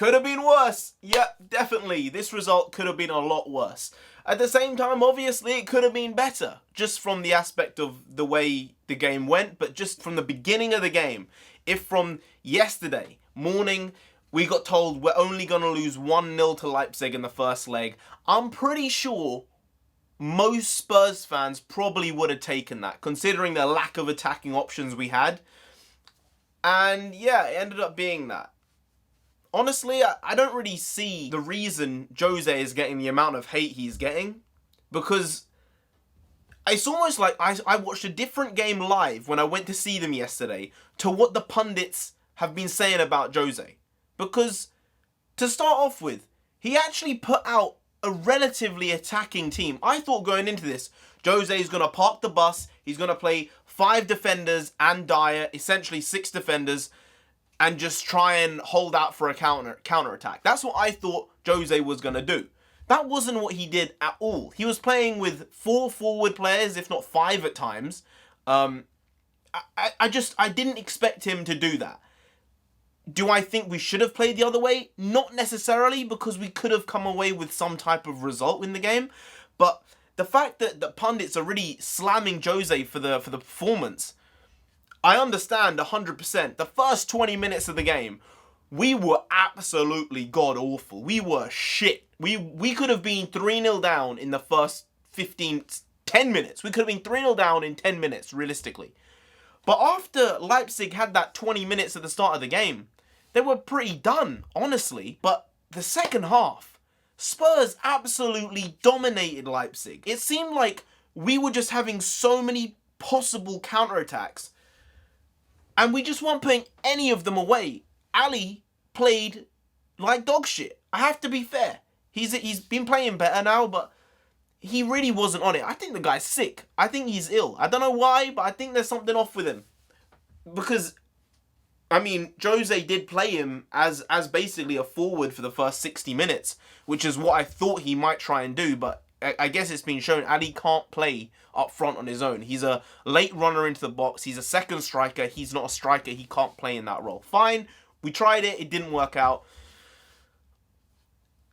Could have been worse. Yep, definitely. This result could have been a lot worse. At the same time, obviously, it could have been better. Just from the aspect of the way the game went, but just from the beginning of the game. If from yesterday morning we got told we're only going to lose 1-0 to Leipzig in the first leg, I'm pretty sure most Spurs fans probably would have taken that, considering the lack of attacking options we had. And yeah, it ended up being that. Honestly, I don't really see the reason Jose is getting the amount of hate he's getting, because it's almost like I watched a different game live when I went to see them yesterday to what the pundits have been saying about Jose. Because, to start off with, he actually put out a relatively attacking team. I thought going into this, Jose is going to park the bus, he's going to play 5 defenders and Dyer, essentially 6 defenders, and just try and hold out for a counter attack. That's what I thought Jose was going to do. That wasn't what he did at all. He was playing with 4 forward players, if not 5 at times. I didn't expect him to do that. Do I think we should have played the other way? Not necessarily, because we could have come away with some type of result in the game. But the fact that the pundits are really slamming Jose for the performance, I understand 100%. The first 20 minutes of the game, we were absolutely god-awful. We were shit. We could have been 3-0 down in the first 10 minutes. We could have been 3-0 down in 10 minutes, realistically. But after Leipzig had that 20 minutes at the start of the game, they were pretty done, honestly. But the second half, Spurs absolutely dominated Leipzig. It seemed like we were just having so many possible counterattacks, and we just weren't putting any of them away. Ali played like dog shit. I have to be fair. He's been playing better now, but he really wasn't on it. I think the guy's sick. I think he's ill. I don't know why, but I think there's something off with him. Because, I mean, Jose did play him as basically a forward for the first 60 minutes, which is what I thought he might try and do, but I guess it's been shown Ali can't play up front on his own. He's a late runner into the box. He's a second striker. He's not a striker. He can't play in that role. Fine. We tried it. It didn't work out.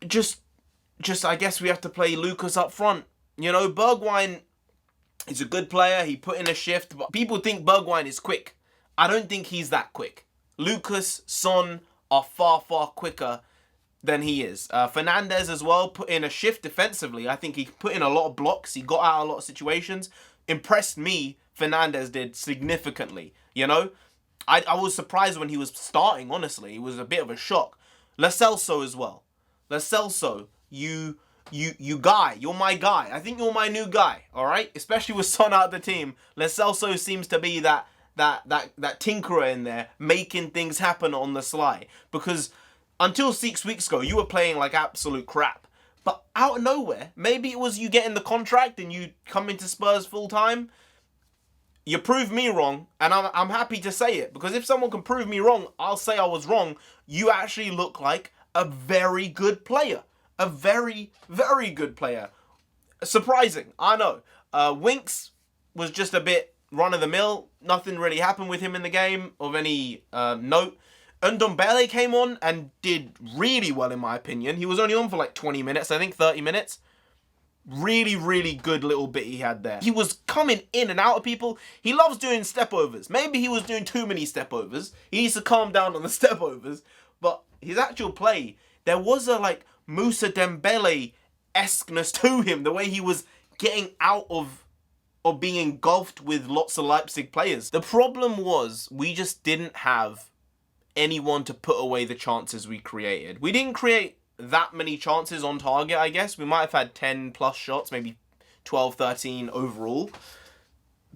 Just I guess we have to play Lucas up front. You know, Bergwijn is a good player. He put in a shift. But people think Bergwijn is quick. I don't think he's that quick. Lucas, Son are far, far quicker than he is. Fernandes as well put in a shift defensively. I think he put in a lot of blocks. He got out a lot of situations. Impressed me, Fernandes did, significantly. You know, I was surprised when he was starting, honestly. It was a bit of a shock. Lo Celso as well. Lo Celso, you guy. You're my guy. I think you're my new guy, all right? Especially with Son out of the team. Lo Celso seems to be that tinkerer in there, making things happen on the sly. Because until 6 weeks ago, you were playing like absolute crap. But out of nowhere, maybe it was you getting the contract and you come into Spurs full time. You proved me wrong, and I'm happy to say it. Because if someone can prove me wrong, I'll say I was wrong. You actually look like a very good player. A very, very good player. Surprising, I know. Winks was just a bit run-of-the-mill. Nothing really happened with him in the game of any note. Ndombele came on and did really well, in my opinion. He was only on for like 20 minutes, I think 30 minutes. Really, really good little bit he had there. He was coming in and out of people. He loves doing step-overs. Maybe he was doing too many step-overs. He needs to calm down on the step-overs. But his actual play, there was a like Moussa Dembele-esqueness to him. The way he was getting out of being engulfed with lots of Leipzig players. The problem was we just didn't have anyone to put away the chances we created. We didn't create that many chances on target, I guess. We might have had 10 plus shots, maybe 12, 13 overall.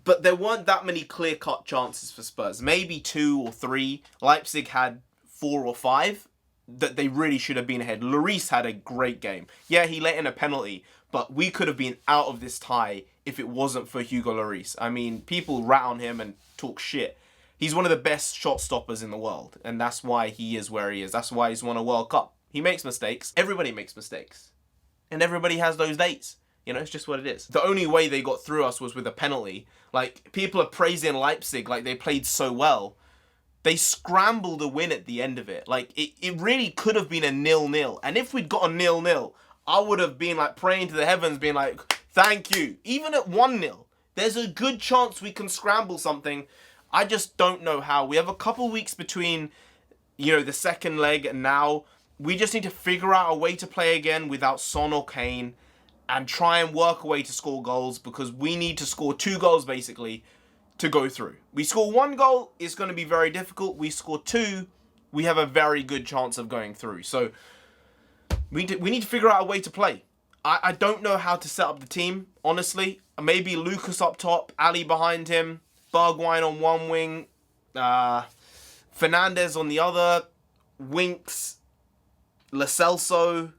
But there weren't that many clear-cut chances for Spurs. Maybe 2 or 3. Leipzig had 4 or 5 that they really should have been ahead. Lloris had a great game. Yeah, he let in a penalty, but we could have been out of this tie if it wasn't for Hugo Lloris. I mean, people rat on him and talk shit. He's one of the best shot stoppers in the world, and that's why he is where he is. That's why he's won a World Cup. He makes mistakes. Everybody makes mistakes. And everybody has those days. You know, it's just what it is. The only way they got through us was with a penalty. Like, people are praising Leipzig like they played so well. they scrambled a win at the end of it. Like, it really could have been a 0-0. And if we'd got a 0-0, I would have been like praying to the heavens, being like, thank you. Even at 1-0, there's a good chance we can scramble something. I just don't know how. We have a couple weeks between, you know, the second leg and now. We just need to figure out a way to play again without Son or Kane and try and work a way to score goals, because we need to score 2 goals basically to go through. We score 1 goal, it's going to be very difficult. We score 2, we have a very good chance of going through. So we need to figure out a way to play. I don't know how to set up the team, honestly. Maybe Lucas up top, Ali behind him, Bergwijn on one wing, Fernandez on the other, Winks, Lo Celso.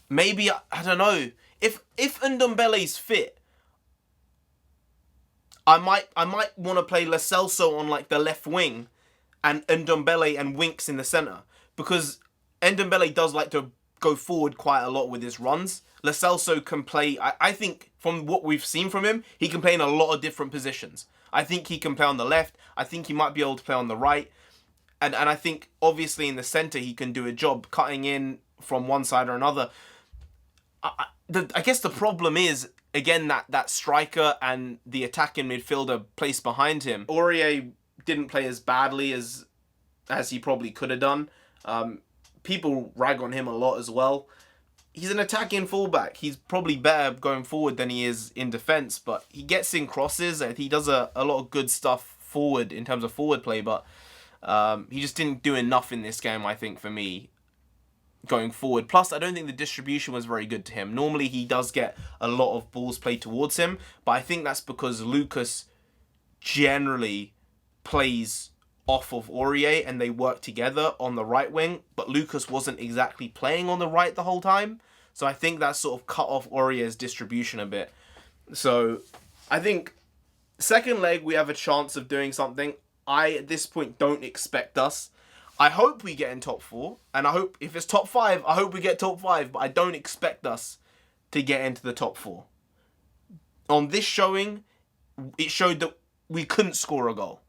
Maybe, I don't know. If Ndombele's fit, I might want to play Lo Celso on like the left wing and Ndombele and Winks in the centre, because Ndombele does like to go forward quite a lot with his runs. Lo Celso can play, I think from what we've seen from him, he can play in a lot of different positions. I think he can play on the left. I think he might be able to play on the right. And I think obviously in the centre he can do a job cutting in from one side or another. I guess the problem is, again, that striker and the attacking midfielder placed behind him. Aurier didn't play as badly as he probably could have done. People rag on him a lot as well. He's an attacking fullback. He's probably better going forward than he is in defence, but he gets in crosses and he does a lot of good stuff forward in terms of forward play, but he just didn't do enough in this game, I think, for me, going forward. Plus, I don't think the distribution was very good to him. Normally, he does get a lot of balls played towards him, but I think that's because Lucas generally plays off of Aurier and they work together on the right wing, but Lucas wasn't exactly playing on the right the whole time. So I think that sort of cut off Aurier's distribution a bit. So I think second leg, we have a chance of doing something. I, at this point, don't expect us. I hope we get in top 4, and I hope if it's top 5, I hope we get top 5, but I don't expect us to get into the top 4. On this showing, it showed that we couldn't score a goal.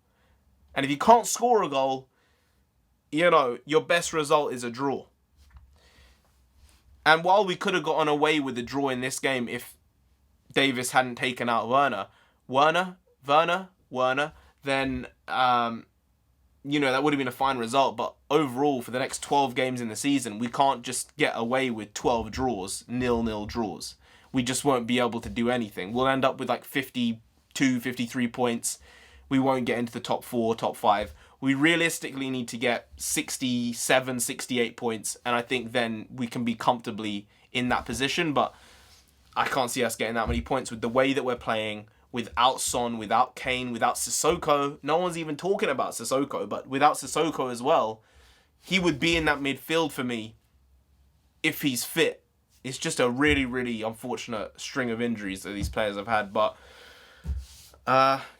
And if you can't score a goal, you know, your best result is a draw. And while we could have gotten away with a draw in this game if Davis hadn't taken out Werner, then, you know, that would have been a fine result. But overall, for the next 12 games in the season, we can't just get away with 12 draws, 0-0 draws. We just won't be able to do anything. We'll end up with like 52, 53 points. We won't get into the top 4, top 5. We realistically need to get 67, 68 points, and I think then we can be comfortably in that position. But I can't see us getting that many points with the way that we're playing, without Son, without Kane, without Sissoko. No one's even talking about Sissoko, but without Sissoko as well, he would be in that midfield for me if he's fit. It's just a really, really unfortunate string of injuries that these players have had, but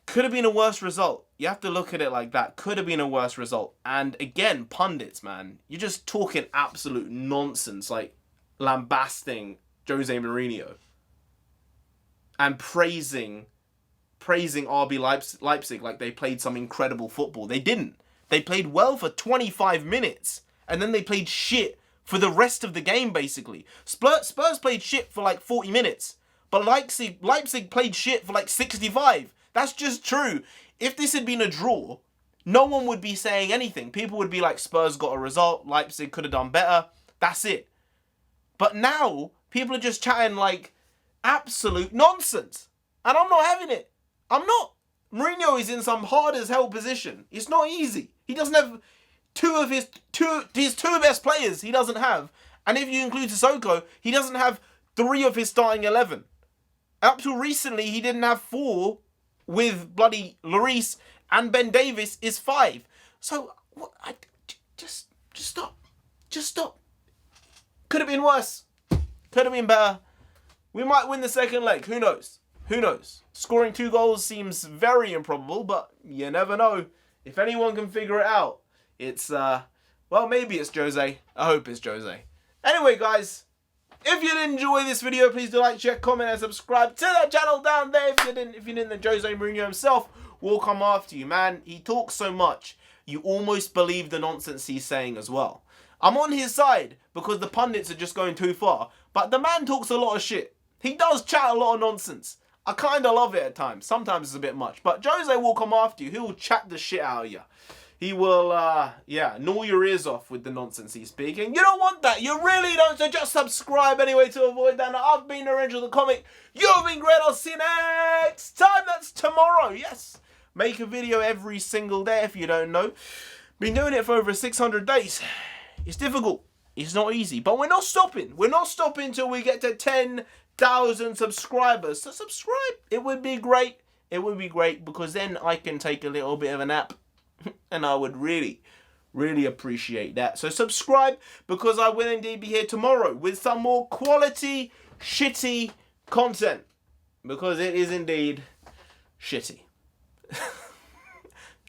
could have been a worse result. You have to look at it like that. Could have been a worse result. And again, pundits, man, you're just talking absolute nonsense, like lambasting Jose Mourinho and praising RB Leipzig like they played some incredible football. They didn't. They played well for 25 minutes, and then they played shit for the rest of the game, basically. Spurs played shit for like 40 minutes, but Leipzig played shit for like 65. That's just true. If this had been a draw, no one would be saying anything. People would be like, Spurs got a result, Leipzig could have done better. That's it. But now, people are just chatting like absolute nonsense. And I'm not having it. I'm not. Mourinho is in some hard as hell position. It's not easy. He doesn't have his two best players he doesn't have. And if you include Sissoko, he doesn't have 3 of his starting 11. Up till recently, he didn't have 4 with bloody Lloris, and Ben Davis is 5. So, just stop. Just stop. Could have been worse. Could have been better. We might win the second leg. Who knows? Who knows? Scoring 2 goals seems very improbable, but you never know. If anyone can figure it out, it's, well, maybe it's Jose. I hope it's Jose. Anyway, guys, if you did enjoy this video, please do like, share, comment, and subscribe to the channel down there if you didn't know Jose Mourinho himself will come after you. Man, he talks so much, you almost believe the nonsense he's saying as well. I'm on his side because the pundits are just going too far, but the man talks a lot of shit. He does chat a lot of nonsense. I kind of love it at times. Sometimes it's a bit much, but Jose will come after you. He will chat the shit out of you. He will, gnaw your ears off with the nonsense he's speaking. You don't want that. You really don't. So just subscribe anyway to avoid that. Now, I've been NarendraTheComic. You've been great. I'll see you next time. That's tomorrow. Yes. Make a video every single day if you don't know. Been doing it for over 600 days. It's difficult. It's not easy. But we're not stopping. We're not stopping till we get to 10,000 subscribers. So subscribe. It would be great. It would be great because then I can take a little bit of a nap. And I would really, really appreciate that. So subscribe because I will indeed be here tomorrow with some more quality, shitty content. Because it is indeed shitty.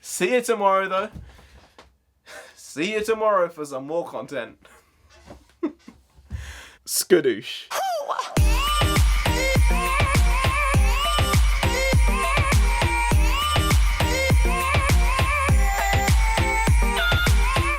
See you tomorrow though. See you tomorrow for some more content. Skadoosh.